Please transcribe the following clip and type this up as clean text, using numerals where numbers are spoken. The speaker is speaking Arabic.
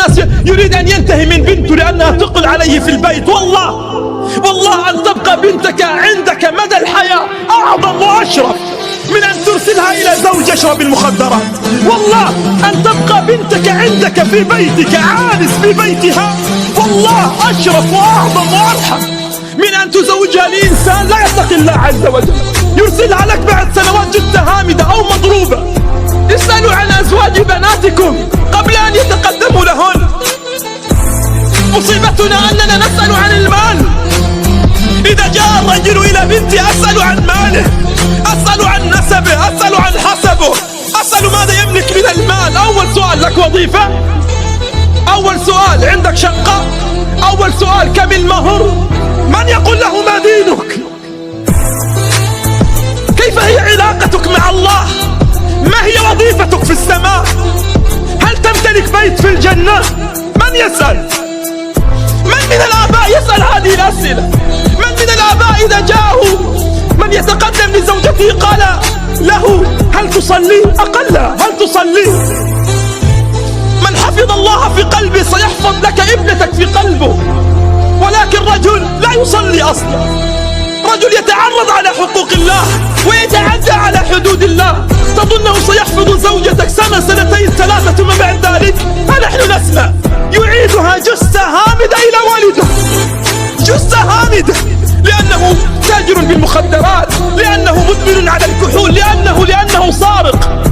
الناس يريد أن ينتهي من بنته لأنها تقل عليه في البيت. والله أن تبقى بنتك عندك مدى الحياة أعظم وأشرف من أن ترسلها إلى زوج يشرب المخدرات. والله أن تبقى بنتك عندك في بيتك عانس في بيتها والله أشرف وأعظم وأرحم من أن تزوجها لإنسان لا يتقي الله عز وجل، يرسلها لك بعد سنوات جدة هامدة أو مضروبة. اسألوا عن أزواج بناتكم قبل أن يتقدموا لهن. مصيبتنا أننا نسأل عن المال. إذا جاء الرجل إلى بنتي أسأل عن ماله، أسأل عن نسبه، أسأل عن حسبه، أسأل ماذا يملك من المال. أول سؤال لك وظيفة؟ أول سؤال عندك شقة؟ أول سؤال كم المهر؟ من يقول له ما دينك؟ كيف هي علاقتك مع الله؟ ما هي وظيفتك في السماء؟ هل تمتلك بيت في الجنة؟ من يسأل؟ من الآباء يسأل هذه الأسئلة؟ من الآباء إذا جاءه من يتقدم لزوجته قال له هل تصلي؟ أقلها هل تصلي؟ من حفظ الله في قلبه سيحفظ لك ابنتك في قلبه. ولكن رجل لا يصلي أصلا، رجل يتعرض على حقوق الله ويتعدى على حدود الله، تظنه سيحفظ زوجتك سنة سنتين ثلاثة ثم بعد ذلك فنحن نسمع يعيدها جثة هامدة إلى والده، جثة هامدة، لأنه تاجر بالمخدرات، لأنه مدمن على الكحول، لأنه سارق.